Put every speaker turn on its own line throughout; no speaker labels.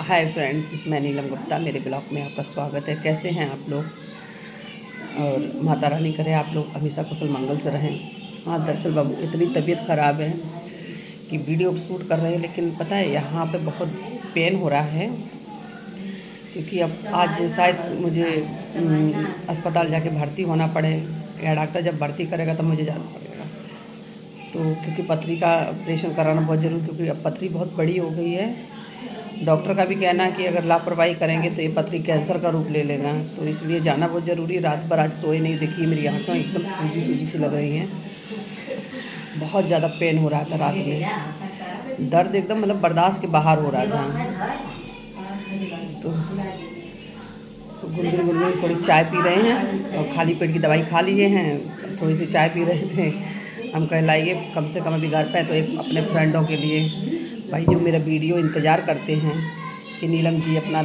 Hi friend, मैं नीलम गुप्ता। मेरे blog में आपका स्वागत है। कैसे हैं आप लोग? और माता रानी करे आप लोग हमेशा कुशल मंगल से रहें। हाँ, दरअसल बाबू इतनी तबीयत ख़राब है कि वीडियो शूट कर रहे हैं, लेकिन पता है यहाँ पे बहुत पेन हो रहा है, क्योंकि अब आज शायद मुझे अस्पताल जाके भर्ती होना पड़े, या डॉक्टर जब भर्ती करेगा तब मुझे जाना पड़ेगा। तो क्योंकि पथरी का ऑपरेशन कराना बहुत ज़रूरी, क्योंकि अब पथरी बहुत बड़ी हो गई है। डॉक्टर का भी कहना है कि अगर लापरवाही करेंगे तो ये पथरी कैंसर का रूप ले लेगा, तो इसलिए जाना बहुत ज़रूरी। रात भर आज सोए नहीं। देखिए मेरी आँखें एकदम सूजी सूजी सी लग रही हैं। बहुत ज़्यादा पेन हो रहा था रात में, दर्द एकदम मतलब बर्दाश्त के बाहर हो रहा था। तो गुनगुन गुनगुन थोड़ी चाय पी रहे हैं, और खाली पेट की दवाई खा लिए हैं। थोड़ी सी चाय पी रहे थे। हम कह लाइए कम से कम अभी घर पे तो एक अपने फ्रेंडों के लिए, भाई जो मेरा वीडियो इंतज़ार करते हैं कि नीलम जी अपना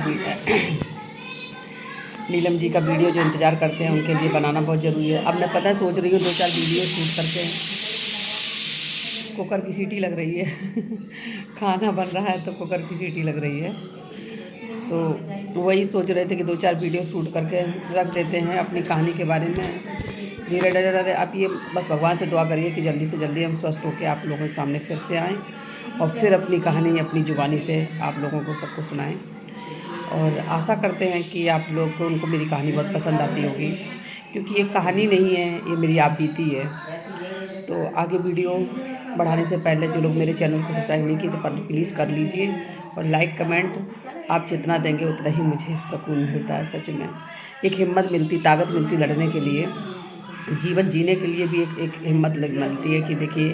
नीलम जी का वीडियो जो इंतज़ार करते हैं उनके लिए बनाना बहुत ज़रूरी है। अब मैं पता है सोच रही हूँ 2-4 वीडियो शूट करके। कुकर की सीटी लग रही है खाना बन रहा है तो कुकर की सीटी लग रही है। तो वही सोच रहे थे कि 2-4 वीडियो शूट करके रख देते हैं अपनी कहानी के बारे में। धीरे धीरे आप ये बस भगवान से दुआ करिए कि जल्दी से जल्दी हम स्वस्थ होकर आप लोगों के सामने फिर से आएँ, और फिर अपनी कहानी अपनी ज़ुबानी से आप लोगों को सबको सुनाएं। और आशा करते हैं कि आप लोग को उनको मेरी कहानी बहुत पसंद आती होगी, क्योंकि ये कहानी नहीं है, ये मेरी आप बीती है। तो आगे वीडियो बढ़ाने से पहले जो लोग मेरे चैनल को सब्सक्राइब नहीं किए तो प्लीज़ कर लीजिए, और लाइक कमेंट आप जितना देंगे उतना ही मुझे सुकून मिलता है। सच में एक हिम्मत मिलती, ताकत मिलती लड़ने के लिए, जीवन जीने के लिए भी एक हिम्मत मिलती है कि देखिए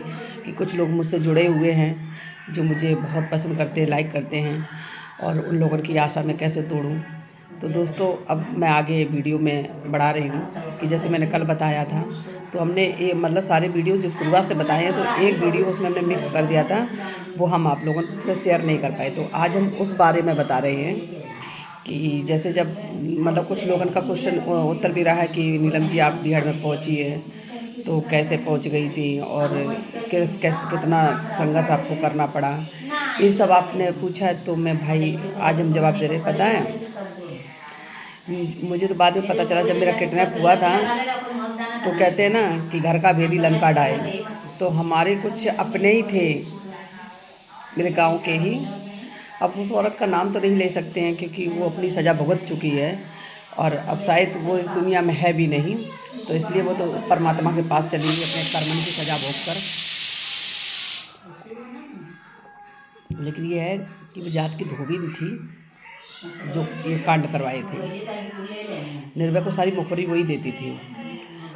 कि कुछ लोग मुझसे जुड़े हुए हैं जो मुझे बहुत पसंद करते हैं, लाइक करते हैं, और उन लोगों की आशा मैं कैसे तोड़ूं। तो दोस्तों अब मैं आगे वीडियो में बढ़ा रही हूँ कि जैसे मैंने कल बताया था, तो हमने ये मतलब सारे वीडियो जो शुरुआत से बताए हैं, तो एक वीडियो उसमें हमने मिक्स कर दिया था, वो हम आप लोगों से शेयर नहीं कर पाए। तो आज हम उस बारे में बता रहे हैं कि जैसे जब मतलब कुछ लोगों का क्वेश्चन उत्तर भी रहा है कि नीलम जी आप बिहार में पहुंची है तो कैसे पहुंच गई थी, और कितना संघर्ष आपको करना पड़ा, ये सब आपने पूछा है। तो मैं भाई आज हम जवाब दे रहे। पता है मुझे तो बाद में पता चला जब मेरा किडनैप हुआ था, तो कहते हैं ना कि घर का भेदी लंका ढाए, तो हमारे कुछ अपने ही थे मेरे गांव के ही। अब उस औरत का नाम तो नहीं ले सकते हैं क्योंकि वो अपनी सज़ा भुगत चुकी है, और अब शायद वो इस दुनिया में है भी नहीं, तो इसलिए वो तो परमात्मा के पास चली गई अपने कर्मों की सज़ा भोग कर। लेकिन ये है कि वो जात की धोबी थी जो ये कांड करवाए थे। निर्भया को सारी मुखबरी वही देती थी।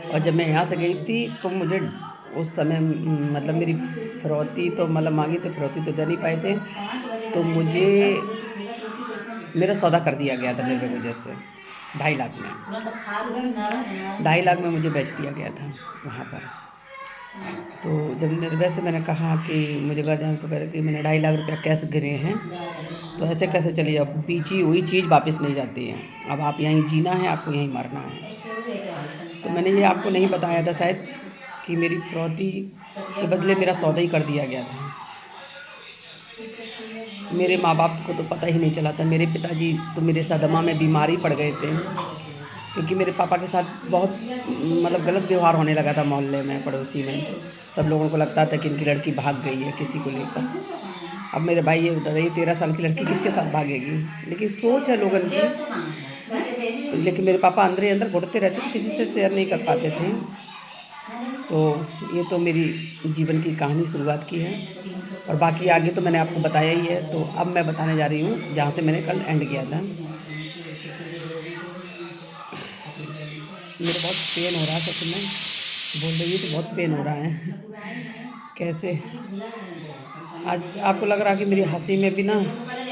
और जब मैं यहाँ से गई थी तो मुझे उस समय मतलब मेरी फिरौती तो मतलब मांगी, तो फिरौती तो दे नहीं पाए थे, तो मुझे मेरा सौदा कर दिया गया था निर्भया की वजह से 2.5 लाख में। 2.5 लाख में मुझे बेच दिया गया था वहाँ पर। तो जब निर्भया से मैंने कहा कि मुझे घर जाना, तो कह रहे कि मैंने 2.5 लाख रुपया कैश गिरे हैं, तो ऐसे कैसे चली जाओ, बीची हुई चीज़ वापस नहीं जाती है। अब आप यहीं जीना है, आपको यहीं मरना है। तो मैंने ये आपको नहीं बताया था शायद कि मेरी फिरौती के बदले मेरा सौदा ही कर दिया गया था। मेरे माँ बाप को तो पता ही नहीं चला था। मेरे पिताजी तो मेरे सदमा में बीमारी पड़ गए थे, क्योंकि मेरे पापा के साथ बहुत मतलब गलत व्यवहार होने लगा था मोहल्ले में, पड़ोसी में। सब लोगों को लगता था कि इनकी लड़की भाग गई है किसी को लेकर। अब मेरे भाई ये बता रही 13 साल की लड़की किसके साथ भागेगी, लेकिन सोच है लोगों की। तो लेकिन मेरे पापा अंदर ही अंदर घुटते रहते थे, किसी से शेयर नहीं कर पाते थे। तो ये तो मेरी जीवन की कहानी शुरुआत की है, और बाकी आगे तो मैंने आपको बताया ही है। तो अब मैं बताने जा रही हूँ जहाँ से मैंने कल एंड किया था। मेरे बहुत पेन हो रहा है, सच में बोल रही हूँ तो बहुत पेन हो रहा है कैसे आज आपको लग रहा है कि मेरी हंसी में भी ना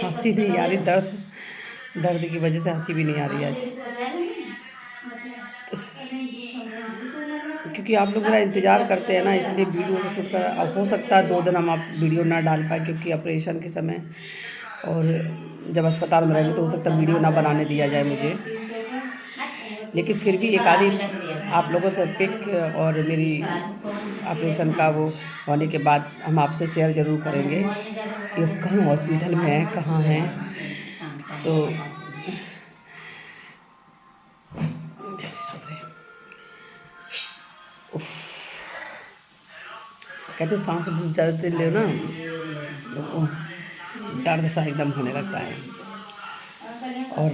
हंसी नहीं आ रही, दर्द की वजह से हंसी भी नहीं आ रही आज। क्योंकि आप लोग मेरा इंतज़ार करते हैं ना, इसलिए वीडियो को शूट कर। अब हो सकता है 2 दिन हम आप वीडियो ना डाल पाए, क्योंकि ऑपरेशन के समय और जब अस्पताल में रहेंगे तो हो सकता है वीडियो ना बनाने दिया जाए मुझे। लेकिन फिर भी एक आधी आप लोगों से पिक और मेरी ऑपरेशन का वो होने के बाद हम आपसे शेयर ज़रूर करेंगे कि कौन हॉस्पिटल में है, कहाँ हैं, तो कहते सांस बहुत ज़्यादा देर ले ना तो दर्द सा एकदम होने लगता है। और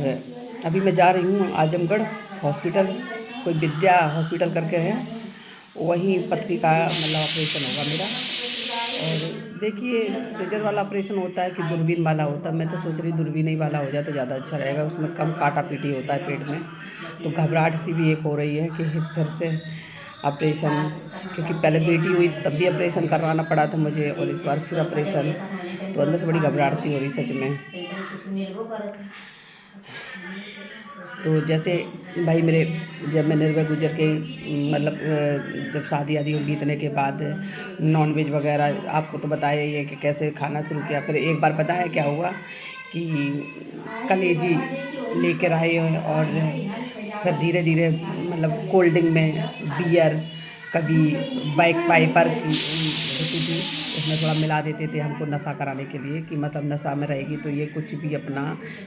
अभी मैं जा रही हूँ आजमगढ़ हॉस्पिटल, कोई विद्या हॉस्पिटल करके है, वहीं पथरी का मतलब ऑपरेशन होगा मेरा। और देखिए सीजर वाला ऑपरेशन होता है कि दूरबीन वाला होता है। मैं तो सोच रही दूरबीन ही वाला हो जाए तो ज़्यादा अच्छा रहेगा, उसमें कम काटा पीटी होता है पेट में। तो घबराहट सी भी एक हो रही है कि फिर से ऑपरेशन, क्योंकि पहले बेटी हुई तब भी ऑपरेशन करवाना पड़ा था मुझे और इस बार फिर ऑपरेशन, तो अंदर से बड़ी घबराहट सी हो रही सच में। तो जैसे भाई मेरे, जब मैं निर्भय गुजर के मतलब जब शादी आदि बीतने के बाद नॉनवेज वगैरह आपको तो बताया ही है कि कैसे खाना शुरू किया। फिर एक बार पता है क्या हुआ कि कलेजी लेकर आए और फिर धीरे धीरे मतलब कोल्ड ड्रिंक में बियर, कभी बैक पाइपर की होती थी, उसमें थोड़ा मिला देते थे हमको नशा कराने के लिए कि मतलब नशा में रहेगी तो ये कुछ भी अपना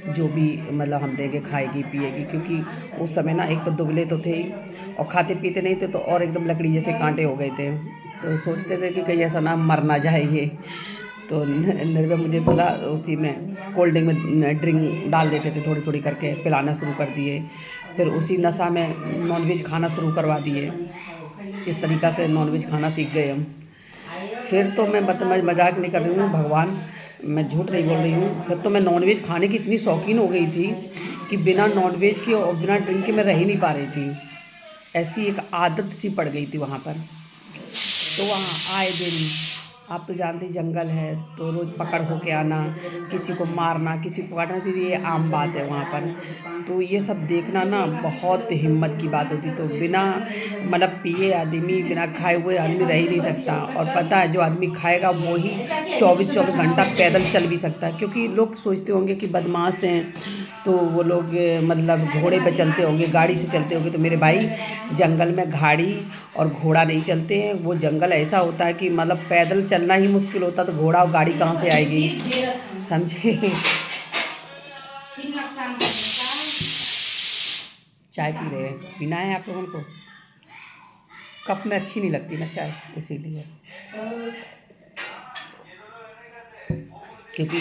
जो भी मतलब हम देंगे खाएगी पिएगी। क्योंकि उस समय ना एक तो दुबले तो थे ही और खाते पीते नहीं थे, तो और एकदम लकड़ी जैसे कांटे हो गए थे। तो सोचते थे कि कहीं ऐसा ना मर ना जाए ये। तो निर्भय मुझे बोला उसी में कोल्ड ड्रिंक में ड्रिंक डाल देते थे, थोड़ी थोड़ी करके पिलाना शुरू कर दिए। फिर उसी नशा में नॉनवेज खाना शुरू करवा दिए। इस तरीक़ा से नॉनवेज खाना सीख गए हम। फिर तो मैं मजाक नहीं कर रही हूँ, भगवान मैं झूठ नहीं बोल रही हूँ। फिर तो मैं नॉनवेज खाने की इतनी शौकीन हो गई थी कि बिना नॉनवेज की और बिना ड्रिंक के मैं रह ही नहीं पा रही थी। ऐसी एक आदत सी पड़ गई थी वहाँ पर। तो वहाँ आए दिन, आप तो जानते ही जंगल है तो रोज़ पकड़ हो के आना, किसी को मारना, किसी को काटना, तो ये आम बात है वहाँ पर। तो ये सब देखना ना बहुत हिम्मत की बात होती। तो बिना मतलब पिए आदमी, बिना खाए हुए आदमी रह ही नहीं सकता। और पता है जो आदमी खाएगा वो ही 24-24 घंटा पैदल चल भी सकता है। क्योंकि लोग सोचते होंगे कि बदमाश हैं तो वो लोग मतलब घोड़े पे चलते होंगे, गाड़ी से चलते होंगे। तो मेरे भाई जंगल में गाड़ी और घोड़ा नहीं चलते हैं। वो जंगल ऐसा होता है कि मतलब पैदल चलना ही मुश्किल होता, तो घोड़ा और गाड़ी कहाँ से आएगी, समझे। चाय पी रहे हैं, पीना है आप लोगों को। कप में अच्छी नहीं लगती ना चाय, इसीलिए। क्योंकि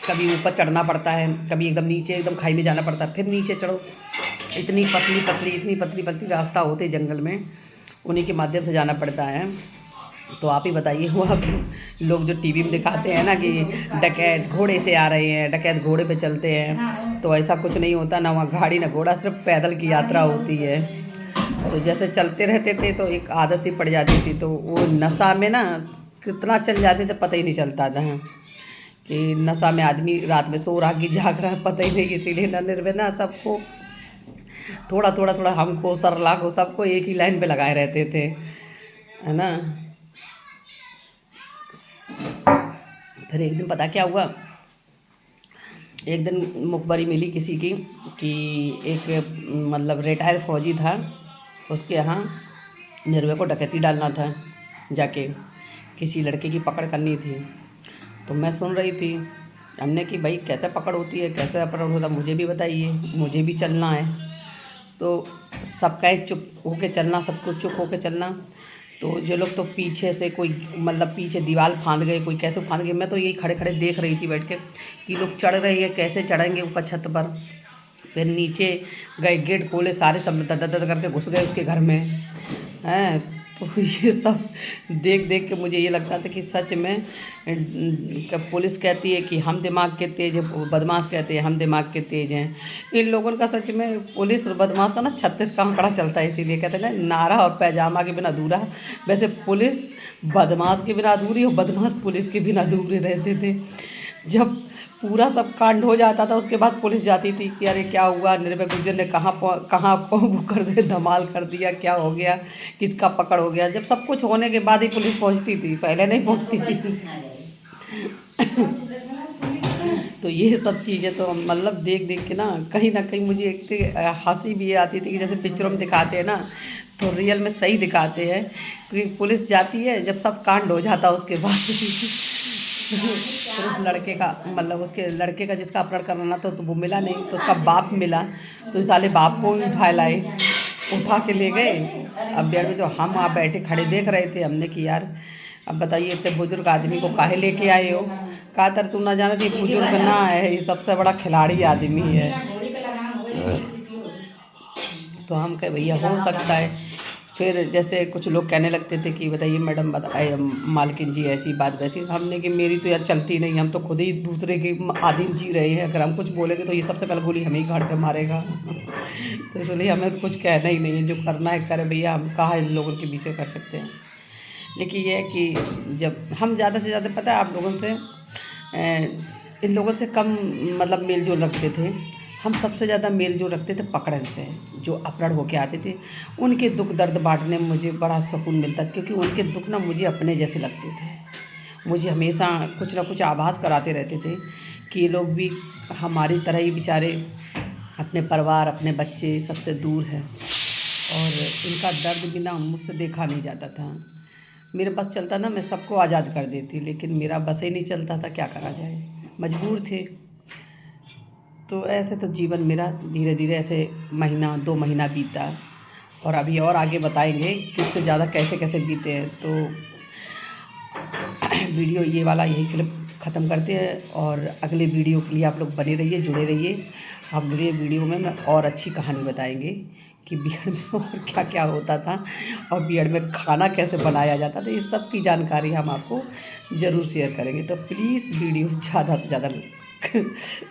कभी ऊपर चढ़ना पड़ता है, कभी एकदम नीचे एकदम खाई में जाना पड़ता है, फिर नीचे चढ़ो। इतनी पतली पतली रास्ता होते जंगल में, उन्हीं के माध्यम से जाना पड़ता है। तो आप ही बताइए, वह लोग जो टीवी में दिखाते हैं ना कि डकैत घोड़े से आ रहे हैं, डकैत घोड़े पे चलते हैं, तो ऐसा कुछ नहीं होता ना। वहाँ गाड़ी ना घोड़ा, सिर्फ पैदल की यात्रा होती है। तो जैसे चलते रहते थे तो एक आदत सी पड़ जाती थी। तो वो नशा में ना कितना चल जाते थे पता ही नहीं चलता था कि नशा में आदमी रात में सो रहा कि जाग रहा है पता ही नहीं। इसीलिए ना निर्भय ना सबको थोड़ा हमको सरला को सबको एक ही लाइन पे लगाए रहते थे, है ना। फिर एक दिन पता क्या हुआ, एक दिन मुखबरी मिली किसी की कि एक मतलब रिटायर फौजी था, उसके यहाँ निर्भय को डकैती डालना था, जाके किसी लड़के की पकड़ करनी थी। तो मैं सुन रही थी, हमने कि भाई कैसे पकड़ होती है, कैसे पकड़ होता, मुझे भी बताइए, मुझे भी चलना है। तो सबका चुप होके चलना, सबको चुप होके चलना। तो जो लोग तो पीछे से कोई मतलब पीछे दीवार फांद गए, कोई कैसे फांद गए। मैं तो यही खड़े खड़े देख रही थी बैठ के कि लोग चढ़ रहे हैं, कैसे चढ़ेंगे ऊपर छत पर। फिर नीचे गए, गेट खोले, सारे सब दद करके घुस गए उसके घर में, हैं। तो ये सब देख देख के मुझे ये लगता था कि सच में पुलिस कहती है कि हम दिमाग के तेज है, बदमाश कहते हैं हम दिमाग के तेज हैं। इन लोगों का सच में पुलिस और बदमाश का ना 36 का आंकड़ा चलता है। इसीलिए कहते हैं ना, नारा और पैजामा के बिना अधूरा। वैसे पुलिस बदमाश के बिना अधूरी और बदमाश पुलिस के बिना अधूरे रहते थे। जब पूरा सब कांड हो जाता था उसके बाद पुलिस जाती थी कि अरे क्या हुआ, निर्भय गुर्जर ने कहाँ वो कर दे, धमाल कर दिया, क्या हो गया, किसका पकड़ हो गया। जब सब कुछ होने के बाद ही पुलिस पहुंचती थी, पहले नहीं पहुंचती थी। तो ये सब चीज़ें तो मतलब देख देख के ना कहीं मुझे एक हंसी भी आती थी कि जैसे पिक्चरों में दिखाते हैं ना, तो रियल में सही दिखाते हैं। क्योंकि पुलिस जाती है जब सब कांड हो जाता उसके बाद फिर उस लड़के का मतलब उसके लड़के का जिसका अपहरण करना था तो वो मिला नहीं, तो उसका बाप मिला, तो साले बाप को भी उठा लाए, उठा के ले गए। अब डेढ़ बजे हम वहाँ बैठे खड़े देख रहे थे, हमने कि यार अब बताइए इतने बुजुर्ग आदमी को काहे लेके आए हो। कहा तर तू ना जाना, ये बुजुर्ग ना है, ये सबसे बड़ा खिलाड़ी आदमी है। तो हम कहे भैया हो सकता है। फिर जैसे कुछ लोग कहने लगते थे कि बताइए मैडम बताइए मालकिन जी ऐसी बात वैसी, हमने कि मेरी तो यार चलती नहीं, हम तो खुद ही दूसरे के आधीन जी रहे हैं, अगर हम कुछ बोलेंगे तो ये सबसे पहले गोली हमें ही घर पे मारेगा। तो इसलिए हमें तो कुछ कहना ही नहीं है, जो करना है करे भैया, हम कहाँ इन लोगों के पीछे कर सकते हैं। लेकिन ये है कि जब हम ज़्यादा से ज़्यादा पता है आप लोगों से इन लोगों से कम मतलब मेल जोल रखते थे, हम सबसे ज़्यादा मेल जोल रखते थे पकड़न से, जो अपहरण होके आते थे। उनके दुख दर्द बांटने में मुझे बड़ा सुकून मिलता था, क्योंकि उनके दुख ना मुझे अपने जैसे लगते थे। मुझे हमेशा कुछ ना कुछ आभास कराते रहते थे कि ये लोग भी हमारी तरह ही बेचारे अपने परिवार अपने बच्चे सबसे दूर हैं, और इनका दर्द भी ना मुझसे देखा नहीं जाता था। मेरे बस चलता ना मैं सबको आज़ाद कर देती, लेकिन मेरा बस ही नहीं चलता था, क्या करा जाए, मजबूर थे। तो ऐसे तो जीवन मेरा धीरे धीरे ऐसे महीना 2 महीना बीता, और अभी और आगे बताएंगे कि इससे ज़्यादा कैसे कैसे बीते हैं। तो वीडियो ये वाला यही क्लिप ख़त्म करते हैं, और अगले वीडियो के लिए आप लोग बने रहिए, जुड़े रहिए। अगले वीडियो में मैं और अच्छी कहानी बताएंगे कि बीएड में और क्या क्या होता था, और बीएड में खाना कैसे बनाया जाता था, ये सब की जानकारी हम आपको ज़रूर शेयर करेंगे। तो प्लीज़ वीडियो ज़्यादा से ज़्यादा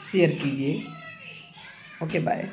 शेयर कीजिए। Okay bye.